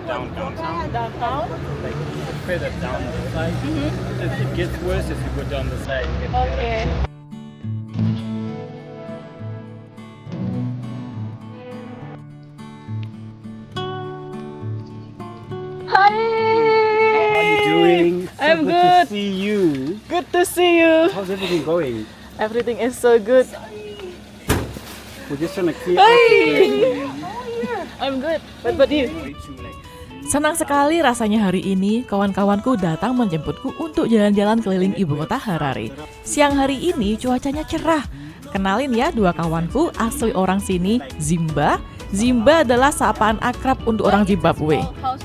downtown. Downtown. Like further down the side. It gets worse as you go down the side. It gets Okay. Hi. How are you doing? So I'm good good. to see you. Good to see you. How's everything going? Everything is so good. We're just trying to clear Hey. I'm good. What about you? Senang sekali rasanya hari ini kawan-kawanku datang menjemputku untuk jalan-jalan keliling ibu kota Harare. Siang hari ini cuacanya cerah. Kenalin ya dua kawanku asli orang sini, Zimba. Zimba adalah sapaan akrab untuk orang Zimbabwe.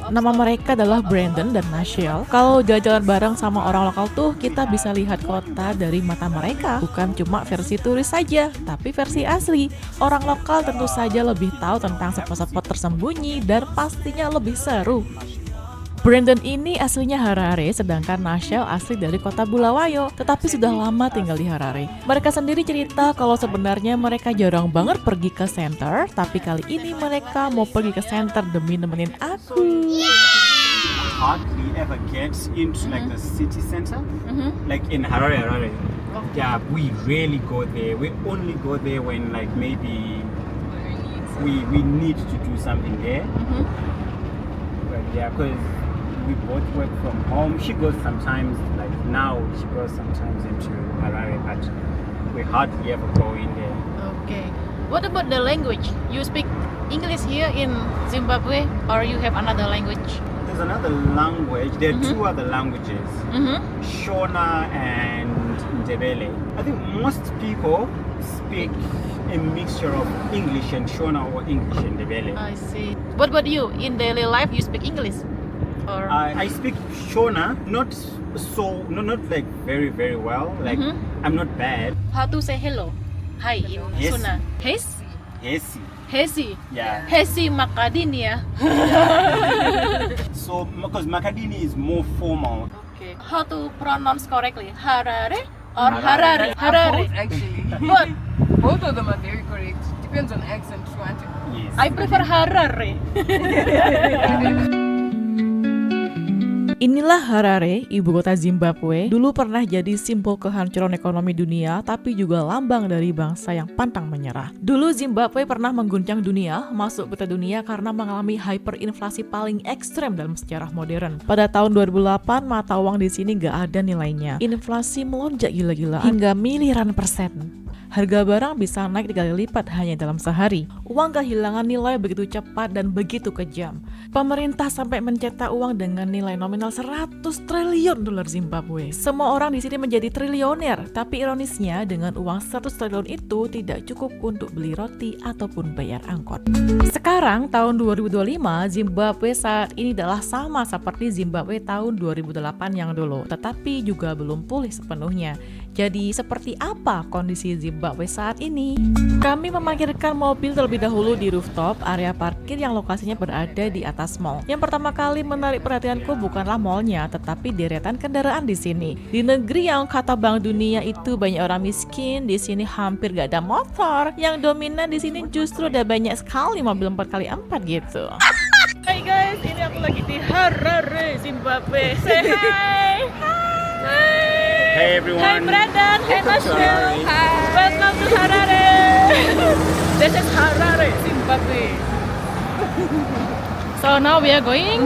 Nama mereka adalah Brandon dan Michelle. Kalau jalan-jalan bareng sama orang lokal tuh kita bisa lihat kota dari mata mereka. Bukan cuma versi turis saja, tapi versi asli. Orang lokal tentu saja lebih tahu tentang spot-spot tersembunyi dan pastinya lebih seru. Brandon ini aslinya Harare, sedangkan Michelle asli dari kota Bulawayo, tetapi sudah lama tinggal di Harare. Mereka sendiri cerita kalau sebenarnya mereka jarang banget pergi ke center, tapi kali ini mereka mau pergi ke center demi nemenin aku. Hardly ever gets into like the city center, like in Harare. Yeah, we rarely go there. We only go there when like maybe we need to do something there. But yeah, because we both work from home. She goes sometimes, like now she goes sometimes into Harare, but we hardly ever go in there. Okay. What about the language? You speak English here in Zimbabwe, or you have another language? There's another language. There are two other languages, Shona and Ndebele. I think most people speak a mixture of English and Shona or English and Ndebele. I see. What about you? In daily life, you speak English? Or I speak Shona, not like very well. Like I'm not bad. how to say hello? Hi in Yes. Suna. Hesi. Hesi. Yeah. Hesi Makadini ya. So because Makadini is more formal. Okay. How to pronounce correctly? Harare or Harare. Harare? Both actually. But Both of them are very correct. Depends on accent. Yes. I prefer Harare. Inilah Harare, ibu kota Zimbabwe. Dulu pernah jadi simbol kehancuran ekonomi dunia, tapi juga lambang dari bangsa yang pantang menyerah. Dulu Zimbabwe pernah mengguncang dunia, masuk peta dunia karena mengalami hyperinflasi paling ekstrem dalam sejarah modern. Pada tahun 2008, mata uang di sini gak ada nilainya. Inflasi melonjak gila-gilaan hingga miliaran persen. Harga barang bisa naik 3 kali lipat hanya dalam sehari. Uang kehilangan nilai begitu cepat dan begitu kejam. Pemerintah sampai mencetak uang dengan nilai nominal 100 triliun dolar Zimbabwe. Semua orang di sini menjadi triliuner, tapi ironisnya dengan uang 100 triliun itu tidak cukup untuk beli roti ataupun bayar angkot. Sekarang tahun 2025, Zimbabwe saat ini adalah sama seperti Zimbabwe tahun 2008 yang dulu, tetapi juga belum pulih sepenuhnya. Jadi seperti apa kondisi Zimbabwe saat ini? Kami memarkirkan mobil terlebih dahulu di rooftop area parkir yang lokasinya berada di atas mall. Yang pertama kali menarik perhatianku bukanlah mallnya, tetapi deretan kendaraan di sini. Di negeri yang kata Bank Dunia itu banyak orang miskin, di sini hampir gak ada motor. Yang dominan di sini justru ada banyak sekali mobil 4x4 gitu. Hai guys, ini aku lagi di Harare, Zimbabwe. Say hi. Hi. Hey everyone. Hi Brandon. Hi Welcome to Michelle. Harare. Hi. Welcome to Harare. This is Harare, Zimbabwe. So now we are going.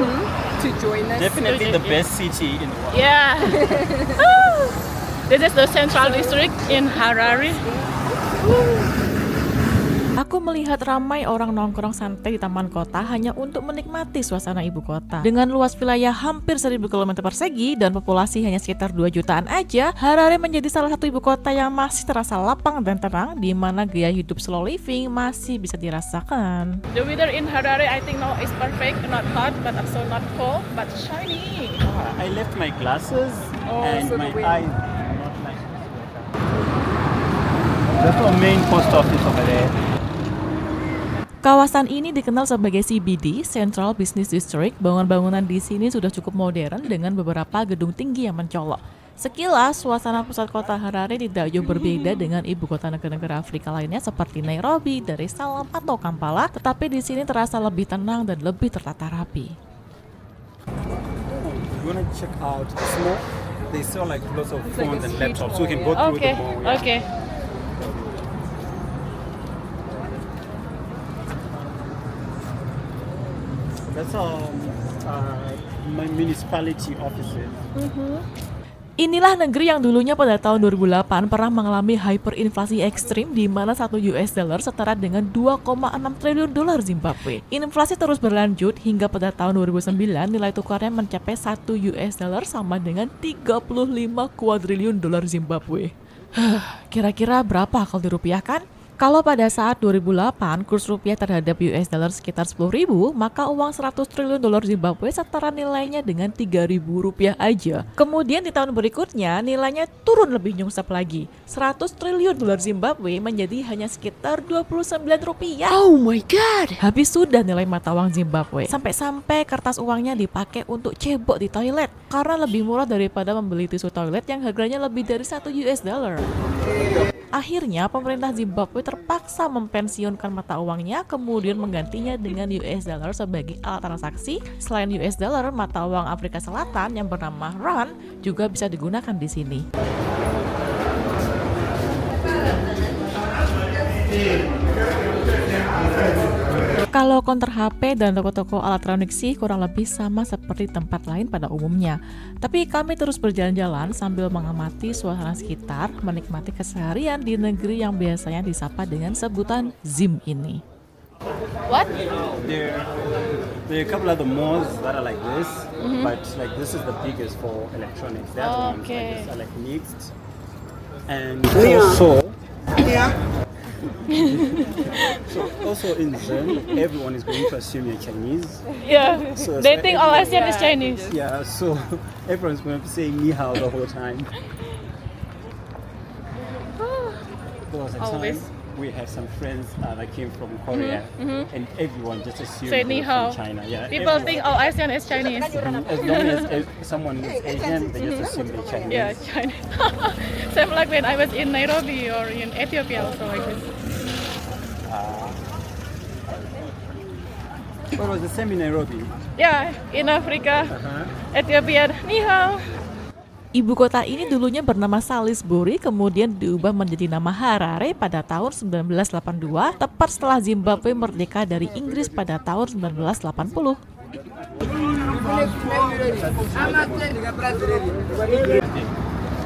To join us. Definitely the best city in the world. Yeah. This is the central district in Harare. Aku melihat ramai orang nongkrong santai di taman kota hanya untuk menikmati suasana ibu kota. Dengan luas wilayah hampir 1000 km persegi dan populasi hanya sekitar 2 jutaan aja, Harare menjadi salah satu ibu kota yang masih terasa lapang dan tenang, di mana gaya hidup slow living masih bisa dirasakan. The weather in Harare, I think now is perfect. Not hot, but also not cold, but shiny. I left my glasses and so my the wind. eyes are not like this. That's our main post office over there. Kawasan ini dikenal sebagai CBD, Central Business District. Bangunan-bangunan di sini sudah cukup modern dengan beberapa gedung tinggi yang mencolok. Sekilas, suasana pusat kota Harare tidak jauh berbeda dengan ibu kota negara-negara Afrika lainnya seperti Nairobi, Dar es Salaam, atau Kampala, tetapi di sini terasa lebih tenang dan lebih tertata rapi. you wanna check out the mall, they sell like lots of It's like phones a and street laptops. mall, So we can go yeah. through Okay, the mall. Yeah. okay. That's my municipality offices. Inilah negeri yang dulunya pada tahun 2008 pernah mengalami hyperinflasi ekstrim di mana 1 US dollar setara dengan 2,6 triliun dolar Zimbabwe. Inflasi terus berlanjut hingga pada tahun 2009 nilai tukarnya mencapai 1 US dollar sama dengan 35 kuadriliun dolar Zimbabwe. Kira-kira berapa kalau dirupiahkan? Kalau pada saat 2008 kurs rupiah terhadap US dollar sekitar 10.000, maka uang 100 triliun dolar Zimbabwe setara nilainya dengan 3.000 rupiah aja. Kemudian di tahun berikutnya nilainya turun lebih nyungsep lagi. 100 triliun dolar Zimbabwe menjadi hanya sekitar 29 rupiah. Oh my god. Habis sudah nilai mata uang Zimbabwe. Sampai-sampai kertas uangnya dipakai untuk cebok di toilet karena lebih murah daripada membeli tisu toilet yang harganya lebih dari 1 US dollar. Akhirnya pemerintah Zimbabwe terpaksa mempensiunkan mata uangnya kemudian menggantinya dengan US dollar sebagai alat transaksi. Selain US dollar, mata uang Afrika Selatan yang bernama rand juga bisa digunakan di sini. Kalau counter HP dan toko-toko elektronik sih kurang lebih sama seperti tempat lain pada umumnya. Tapi kami terus berjalan-jalan sambil mengamati suasana sekitar, menikmati keseharian di negeri yang biasanya disapa dengan sebutan Zim ini. What? There are a couple other malls that are like this, but like this is the biggest for electronics. The other ones like Okay. this are like mixed. And also, also in Zen, everyone is going to assume you're Chinese. Yeah. So They it's think like all everyone- Asian is Chinese. Yeah, so everyone's going to be saying ni hao the whole time. There was a Always. time we have some friends that came from Korea, and everyone just assumed Say they ni were from hao. China. Yeah, People everyone. think all Asian is Chinese. As long as someone is Asian, they just assume they're Chinese. Yeah, Chinese. Same like when I was in Nairobi or in Ethiopia also like this. What was the same in Nairobi? Yeah, in Africa, Ethiopia, ni hao. Ibu kota ini dulunya bernama Salisbury, kemudian diubah menjadi nama Harare pada tahun 1982, tepat setelah Zimbabwe merdeka dari Inggris pada tahun 1980.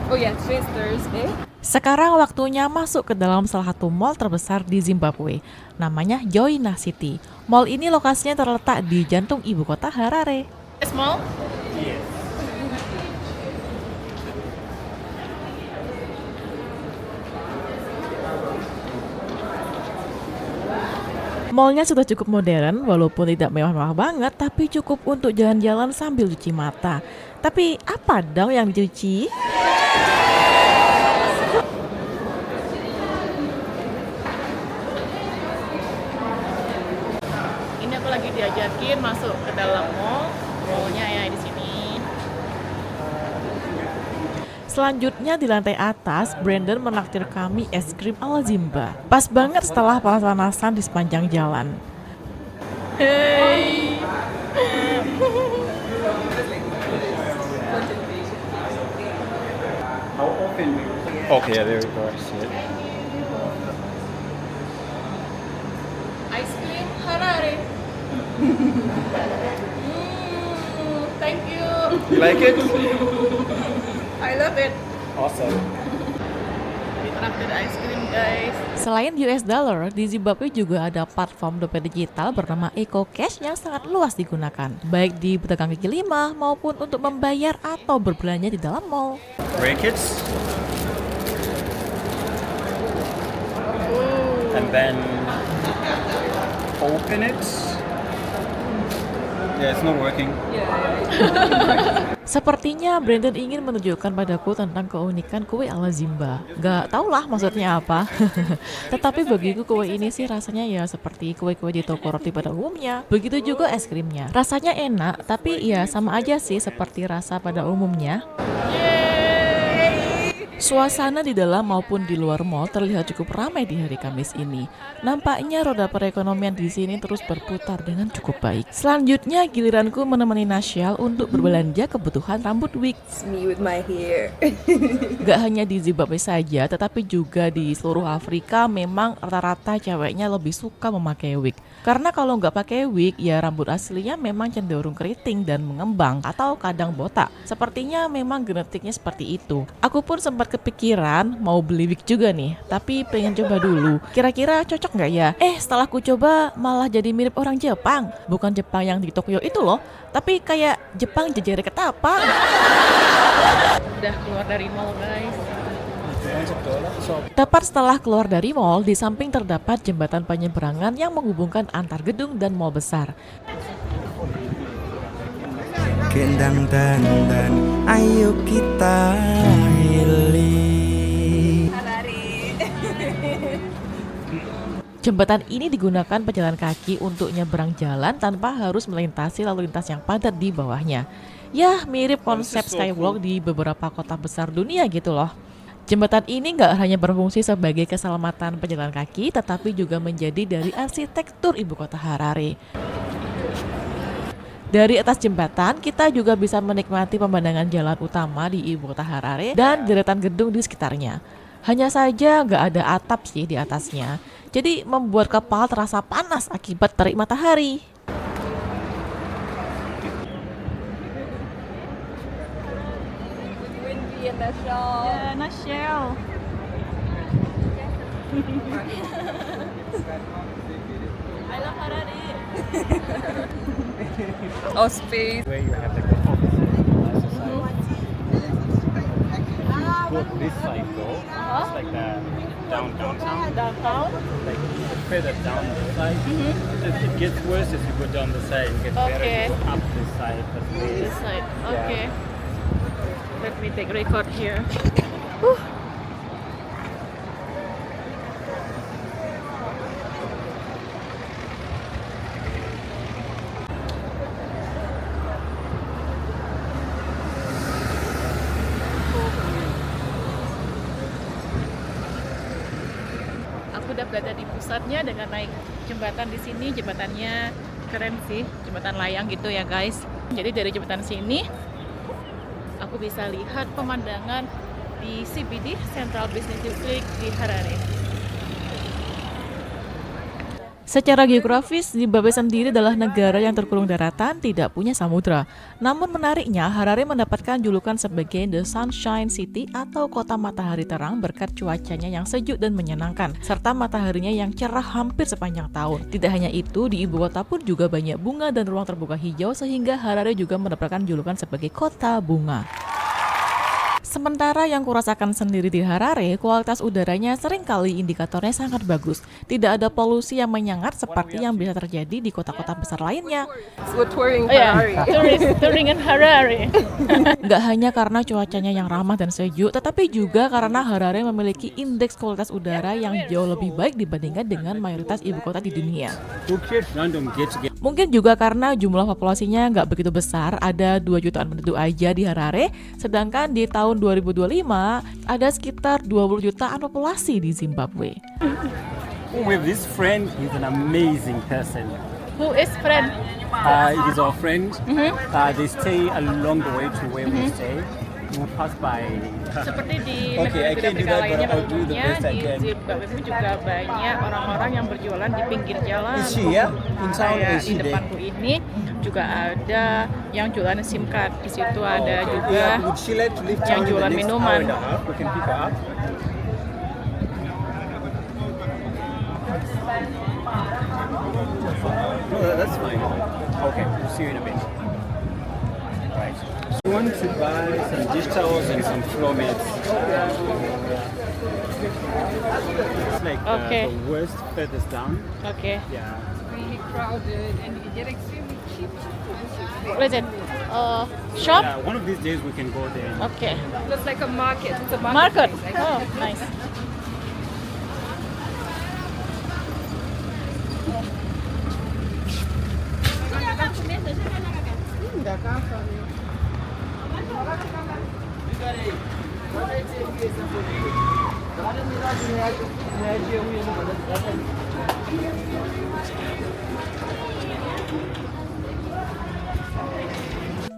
Oh yeah, today's Thursday. Sekarang waktunya masuk ke dalam salah satu mall terbesar di Zimbabwe, namanya Joina City. Mall ini lokasinya terletak di jantung ibu kota Harare. Small? Yes. Mallnya sudah cukup modern, walaupun tidak mewah-mewah banget, tapi cukup untuk jalan-jalan sambil cuci mata. Tapi apa dong yang dicuci? Ini aku lagi diajakin masuk ke dalam mall. Mallnya ya di sini. Selanjutnya di lantai atas, Brandon menaktir kami es krim ala Zimba. Pas banget setelah panas-panasan di sepanjang jalan. Hey. How often we... Okay, yeah, there we go. I see it. Ice cream Harare. Thank you. You like it? I love it. Awesome. Ditraktir ice cream guys. Selain US dollar, di Zimbabwe juga ada platform dompet digital bernama EcoCash yang sangat luas digunakan, baik di pedagang kaki lima maupun untuk membayar atau berbelanja di dalam mall. Break it. And then open it. Yeah, it's not working. Sepertinya Brandon ingin menunjukkan padaku tentang keunikan kue ala Zimba. Gak tau lah maksudnya apa. Tetapi bagiku kue ini sih rasanya ya seperti kue-kue di toko roti pada umumnya. Begitu juga es krimnya. Rasanya enak, tapi ya sama aja sih seperti rasa pada umumnya. Yeay. Suasana di dalam maupun di luar mall terlihat cukup ramai di hari Kamis ini. Nampaknya roda perekonomian di sini terus berputar dengan cukup baik. Selanjutnya giliranku menemani Nasyal untuk berbelanja kebutuhan rambut wig. It's me with my hair. Gak hanya di Zimbabwe saja, tetapi juga di seluruh Afrika memang rata-rata ceweknya lebih suka memakai wig. Karena kalau nggak pakai wig, ya rambut aslinya memang cenderung keriting dan mengembang atau kadang botak. Sepertinya memang genetiknya seperti itu. Aku pun sempat kepikiran mau beli wig juga nih, tapi pengen coba dulu. Kira-kira cocok nggak ya? Setelah ku coba malah jadi mirip orang Jepang. Bukan Jepang yang di Tokyo itu loh, tapi kayak Jepang jejere ketapang. Udah keluar dari mall guys. Tepat setelah keluar dari mall, di samping terdapat jembatan penyeberangan yang menghubungkan antar gedung dan mall besar. Kendang dandan, ayo kita healing. Jembatan ini digunakan pejalan kaki untuk nyeberang jalan tanpa harus melintasi lalu lintas yang padat di bawahnya. Ya, mirip konsep skywalk di beberapa kota besar dunia gitu loh. Jembatan ini nggak hanya berfungsi sebagai keselamatan pejalan kaki, tetapi juga menjadi dari arsitektur ibu kota Harare. Dari atas jembatan, kita juga bisa menikmati pemandangan jalan utama di ibu kota Harare dan deretan gedung di sekitarnya. Hanya saja nggak ada atap sih di atasnya, jadi membuat kepala terasa panas akibat terik matahari. Windy and Nasyal. Yeah, Nasyal. I love Harare. Oh, space. Where you have like the office go this side though. It's like the downtown. Downtown. Like further down the side. It gets worse as you go down the side. It gets better Okay. as you go up this side. But This side. Yeah. Okay. Let me take record here. Aku udah berada di pusatnya dengan naik jembatan di sini. Jembatannya keren sih, jembatan layang gitu ya guys. Jadi dari jembatan sini aku bisa lihat pemandangan di CBD, Central Business District di Harare. Secara geografis, Zimbabwe sendiri adalah negara yang terkurung daratan, tidak punya samudra. Namun menariknya, Harare mendapatkan julukan sebagai The Sunshine City atau kota matahari terang berkat cuacanya yang sejuk dan menyenangkan, serta mataharinya yang cerah hampir sepanjang tahun. Tidak hanya itu, di ibu kota pun juga banyak bunga dan ruang terbuka hijau sehingga Harare juga mendapatkan julukan sebagai kota bunga. Sementara yang kurasakan sendiri di Harare, kualitas udaranya seringkali indikatornya sangat bagus. Tidak ada polusi yang menyengat seperti yang bisa terjadi di kota-kota besar lainnya. We're touring Oh ya, Harare. touring in Harare. Nggak hanya karena cuacanya yang ramah dan sejuk, tetapi juga karena Harare memiliki indeks kualitas udara yang jauh lebih baik dibandingkan dengan mayoritas ibu kota di dunia. who create random get-together. Mungkin juga karena jumlah populasinya nggak begitu besar, ada 2 jutaan penduduk aja di Harare, sedangkan di tahun 2025 ada sekitar 20 jutaan populasi di Zimbabwe. With this friend, he's an amazing person. Who is friend? He's our friend. They stay along the way to where we stay. We pass by. Seperti di Okay, I negara can't do Afrika that, lainnya but I'll do the umumnya, best I di can. Zimbabwe pun juga banyak orang-orang yang berjualan di pinggir jalan. Is she, yeah? In town, Kayak is di she there? depanku ini juga ada yang jualan SIM card. Di situ ada juga Yeah, would she like to leave yang town in the jualan next minuman. hour and a half? We can pick her up. No, that's fine. Okay, see you in a bit. Right. We want to buy some dish towels and some floor mats. It's like Okay. the worst furthest down. Oke. Yeah. Really crowded and you get extremely cheap. What is it? Shop? Yeah, one of these days we can go there. Oke. Looks like a market. It's a Market. market. Oh, nice.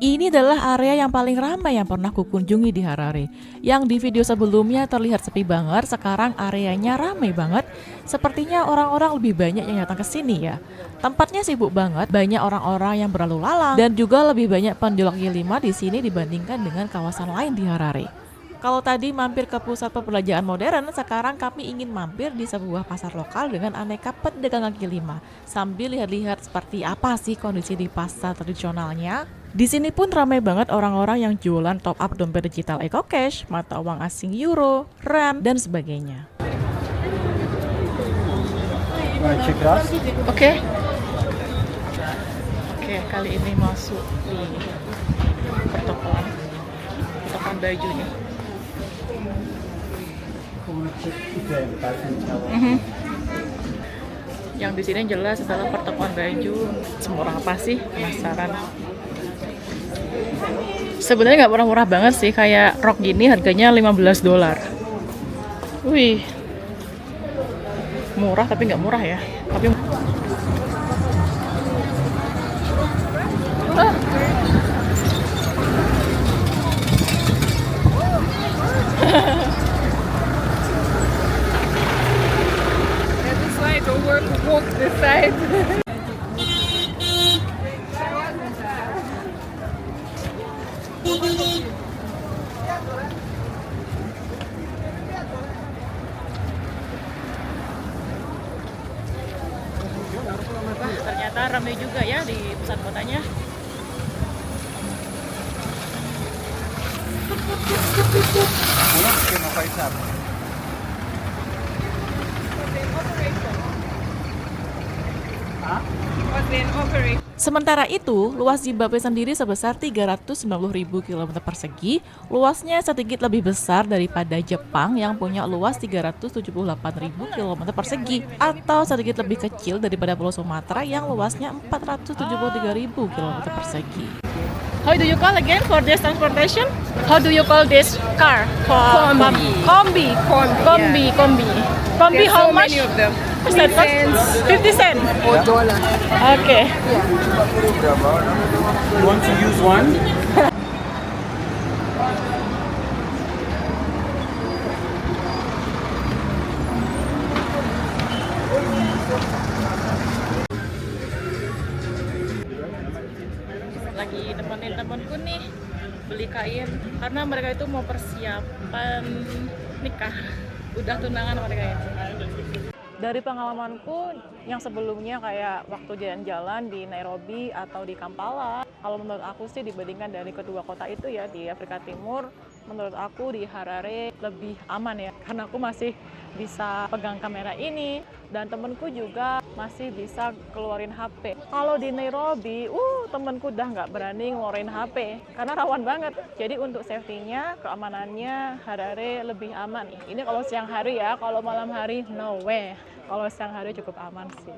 Ini adalah area yang paling ramai yang pernah kukunjungi di Harare. Yang di video sebelumnya terlihat sepi banget, sekarang areanya ramai banget. Sepertinya orang-orang lebih banyak yang datang ke sini ya. Tempatnya sibuk banget, banyak orang-orang yang berlalu lalang dan juga lebih banyak penjual kaki lima di sini dibandingkan dengan kawasan lain di Harare. Kalau tadi mampir ke pusat perbelanjaan modern, sekarang kami ingin mampir di sebuah pasar lokal dengan aneka pedagang kaki lima. Sambil lihat-lihat seperti apa sih kondisi di pasar tradisionalnya. Di sini pun ramai banget orang-orang yang jualan top up dompet digital EcoCash, mata uang asing euro, rand, dan sebagainya. Oke, kali ini masuk di pertokoan bajunya. Yang di sini jelas adalah pertokoan baju. Semurah apa sih? Penasaran. Sebenarnya nggak murah-murah banget sih, kayak rok gini harganya $15. Wih, murah tapi nggak murah ya. Tapi This side don't work, walk this side. ternyata ramai juga ya di pusat kotanya. Sementara itu, luas Zimbabwe sendiri sebesar 390.000 km persegi, luasnya sedikit lebih besar daripada Jepang yang punya luas 378.000 km persegi, atau sedikit lebih kecil daripada Pulau Sumatera yang luasnya 473.000 km persegi. How do you call again for this transportation? How do you call this car? Kombi. Kombi. Kombi, yeah. Kombi, There's how so much? many of them. Is that 50 cents? Or dollar. Okay. You want to use one? Lagi nemenin temanku nih beli kain karena mereka itu mau persiapan nikah, udah tunangan mereka ini. Dari pengalamanku yang sebelumnya kayak waktu jalan-jalan di Nairobi atau di Kampala, kalau menurut aku sih dibandingkan dari kedua kota itu ya di Afrika Timur, menurut aku di Harare lebih aman ya, karena aku masih bisa pegang kamera ini dan temenku juga masih bisa keluarin HP. Kalau di Nairobi, temenku udah nggak berani ngeluarin HP karena rawan banget. Jadi untuk safety-nya, keamanannya Harare lebih aman. Ini kalau siang hari ya, kalau malam hari no way. Kalau siang hari cukup aman sih.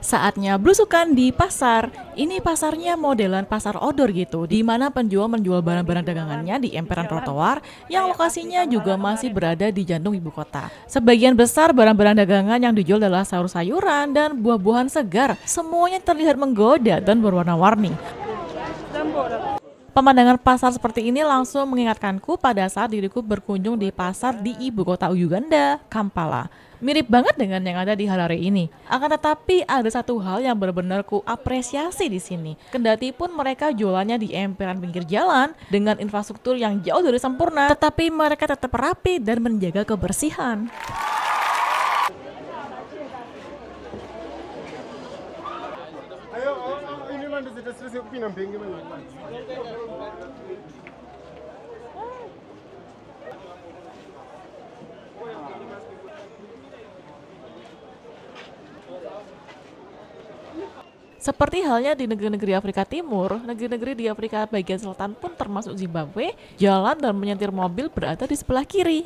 Saatnya belusukan di pasar. Ini pasarnya modelan pasar outdoor gitu, di mana penjual menjual barang-barang dagangannya di emperan trotoar yang lokasinya juga masih berada di jantung ibu kota. Sebagian besar barang-barang dagangan yang dijual adalah sayur-sayuran dan buah-buahan segar. Semuanya terlihat menggoda dan berwarna-warni. Pemandangan pasar seperti ini langsung mengingatkanku pada saat diriku berkunjung di pasar di ibu kota Uganda, Kampala. Mirip banget dengan yang ada di Harare ini. Akan tetapi ada satu hal yang benar-benar ku apresiasi di sini. Kendati pun mereka jualannya di emperan pinggir jalan dengan infrastruktur yang jauh dari sempurna, tetapi mereka tetap rapi dan menjaga kebersihan. Seperti halnya di negeri-negeri Afrika Timur, negeri-negeri di Afrika bagian selatan pun termasuk Zimbabwe, jalan dan menyetir mobil berada di sebelah kiri.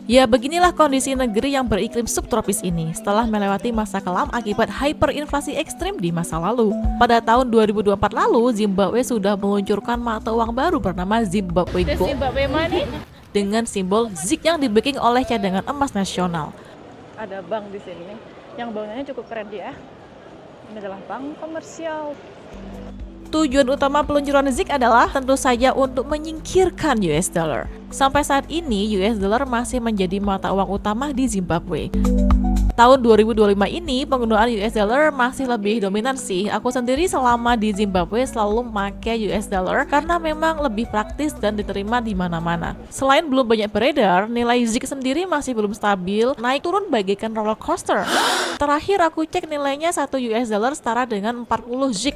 Ya beginilah kondisi negeri yang beriklim subtropis ini setelah melewati masa kelam akibat hyperinflasi ekstrim di masa lalu. Pada tahun 2024 lalu, Zimbabwe sudah meluncurkan mata uang baru bernama Zimbabwe The Gold Zimbabwe money. dengan simbol ZIG yang di-backing oleh cadangan emas nasional. Ada bank di sini yang bangunannya cukup keren ya. Ini adalah bank komersial. Tujuan utama peluncuran ZIG adalah tentu saja untuk menyingkirkan US dollar. Sampai saat ini, US dollar masih menjadi mata uang utama di Zimbabwe. Tahun 2025 ini, penggunaan US dollar masih lebih dominan sih. Aku sendiri selama di Zimbabwe selalu memakai US dollar karena memang lebih praktis dan diterima di mana-mana. Selain belum banyak beredar, nilai ZIG sendiri masih belum stabil, naik turun bagaikan roller coaster. Terakhir aku cek nilainya 1 US dollar setara dengan 40 ZIG.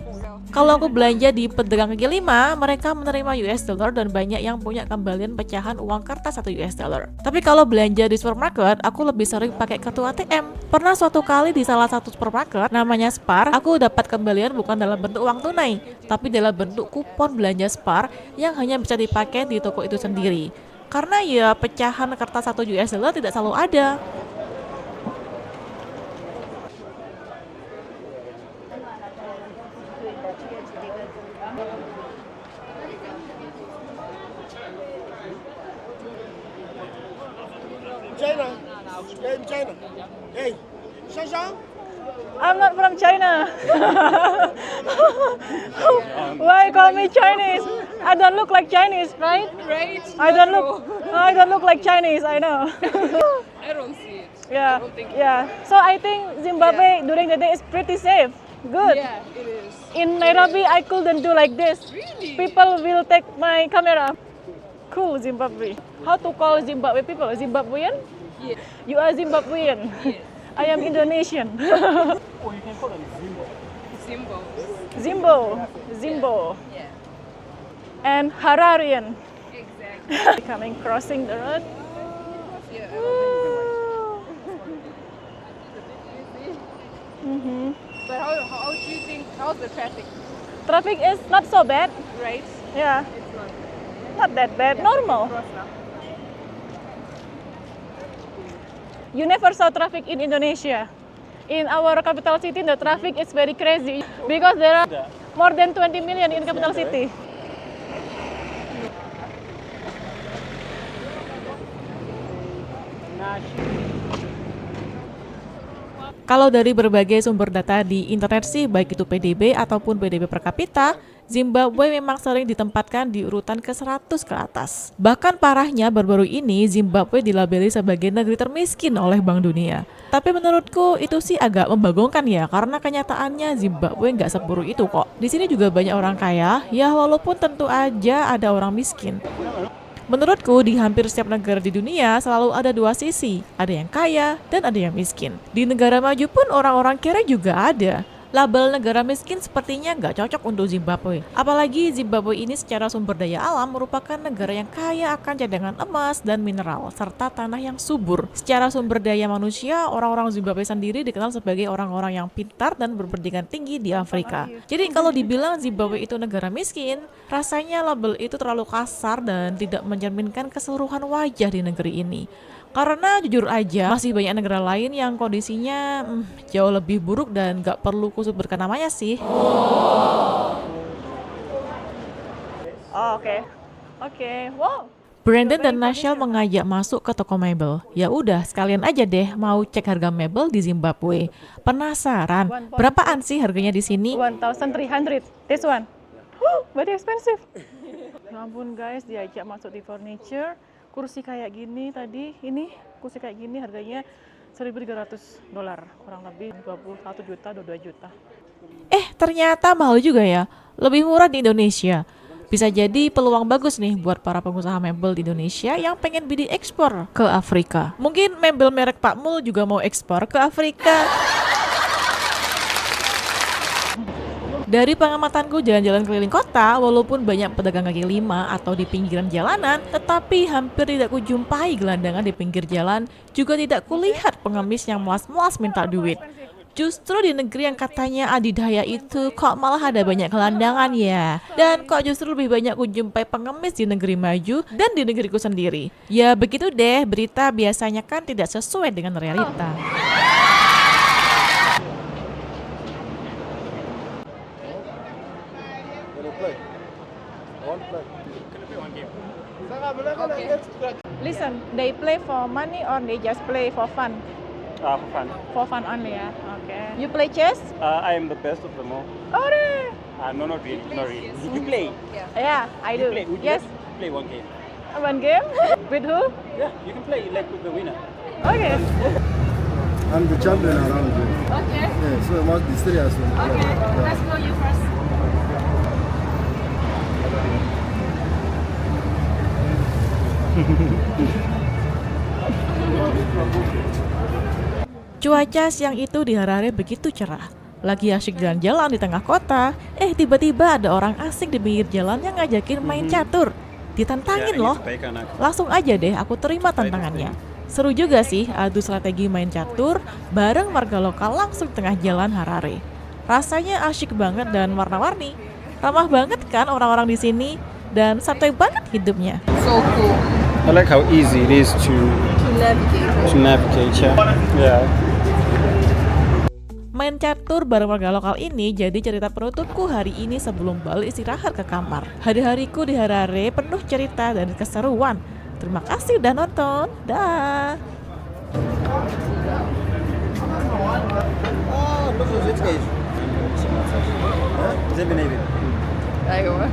Kalau aku belanja di pedagang kaki lima, mereka menerima US dollar dan banyak yang punya kembalian pecahan uang kertas 1 US dollar. Tapi kalau belanja di supermarket, aku lebih sering pakai kartu ATM. Pernah suatu kali di salah satu supermarket namanya Spar, aku dapat kembalian bukan dalam bentuk uang tunai, tapi dalam bentuk kupon belanja Spar yang hanya bisa dipakai di toko itu sendiri. Karena ya pecahan kertas 1 US dollar tidak selalu ada. China. Hey, China. Hey, Shashang. I'm not from China. Why call me Chinese? I don't look like Chinese, right? Right? I don't look like Chinese, I know. I don't see it. Yeah. I don't think Yeah. So I think Zimbabwe during the day is pretty safe. Good. Yeah, it is. In Nairobi I couldn't do like this. Really? People will take my camera. Cool Zimbabwe. How to call Zimbabwe people? Zimbabwean? Yeah. You are Zimbabwean. Yes. I am Indonesian. Or you can call them Zimbo. Symbol. Zimbo. Yeah. And Hararian. Exactly. Coming crossing the road. Yeah. But how do you think? How's the traffic? Traffic is not so bad. Right? Yeah, It's not not. that bad. Normal. Cross now. You never saw traffic in Indonesia. In our capital city, the traffic is very crazy because there are more than 20 million in capital city. Kalau dari berbagai sumber data di internet sih, baik itu PDB ataupun PDB per kapita, Zimbabwe memang sering ditempatkan di urutan ke-100 ke atas. Bahkan parahnya baru-baru ini Zimbabwe dilabeli sebagai negeri termiskin oleh Bank Dunia. Tapi menurutku itu sih agak membagongkan ya, karena kenyataannya Zimbabwe nggak seburuk itu kok. Di sini juga banyak orang kaya, ya walaupun tentu aja ada orang miskin. Menurutku di hampir setiap negara di dunia selalu ada dua sisi, ada yang kaya dan ada yang miskin. Di negara maju pun orang-orang kere juga ada. Label negara miskin sepertinya nggak cocok untuk Zimbabwe. Apalagi Zimbabwe ini secara sumber daya alam merupakan negara yang kaya akan cadangan emas dan mineral, serta tanah yang subur. Secara sumber daya manusia, orang-orang Zimbabwe sendiri dikenal sebagai orang-orang yang pintar dan berpendidikan tinggi di Afrika. Jadi kalau dibilang Zimbabwe itu negara miskin, rasanya label itu terlalu kasar dan tidak mencerminkan keseluruhan wajah di negeri ini. Karena jujur aja masih banyak negara lain yang kondisinya jauh lebih buruk dan gak perlu kusut namanya sih. Oh, oke. Wow. Brandon dan Nashel mengajak masuk ke toko mebel. Ya udah, sekalian aja deh mau cek harga mebel di Zimbabwe. Penasaran? Berapaan sih harganya di sini? 1,300. This one. Very expensive. Ya ampun guys, diajak masuk di furniture. Kursi kayak gini tadi, ini kursi kayak gini harganya $1.300, kurang lebih 21 juta, 22 juta. Ternyata mahal juga ya. Lebih murah di Indonesia. Bisa jadi peluang bagus nih buat para pengusaha mebel di Indonesia yang pengen bidik ekspor ke Afrika. Mungkin mebel merek Pak Mul juga mau ekspor ke Afrika. Dari pengamatanku jalan-jalan keliling kota, walaupun banyak pedagang kaki lima atau di pinggiran jalanan, tetapi hampir tidak kujumpai gelandangan di pinggir jalan, juga tidak kulihat pengemis yang melas-melas minta duit. Justru di negeri yang katanya adidaya itu kok malah ada banyak gelandangan ya. Dan kok justru lebih banyak kujumpai pengemis di negeri maju dan di negeriku sendiri. Ya begitu deh, berita biasanya kan tidak sesuai dengan realita. Listen, they play for money or they just play for fun? For fun. For fun only, ya. Okay. You play chess? I am the best of them all. Oh, really? No, not really. Not really. You play. Yeah, I do. Play. Would you Yes. like to play one game? One game? With who? Yeah, you can play like with the winner. Okay. I'm the champion around here. Okay. Yeah, so I must be serious. Okay. Let's go you first. Cuaca siang itu di Harare begitu cerah. Lagi asyik jalan-jalan di tengah kota, tiba-tiba ada orang asing di pinggir jalan yang ngajakin main catur. Ditantangin loh. Langsung aja deh aku terima tantangannya. Seru juga sih adu strategi main catur bareng warga lokal langsung di tengah jalan Harare. Rasanya asyik banget dan warna-warni. Ramah banget kan orang-orang di sini dan santai banget hidupnya. So cool. I like how easy it is to navigate. Yeah. Main catur bareng warga lokal ini jadi cerita penutupku hari ini sebelum balik istirahat ke kamar. Hari-hariku di Harare penuh cerita dan keseruan. Terima kasih udah nonton. Dah. Ah, look at this guys. Zeynep. Aywa.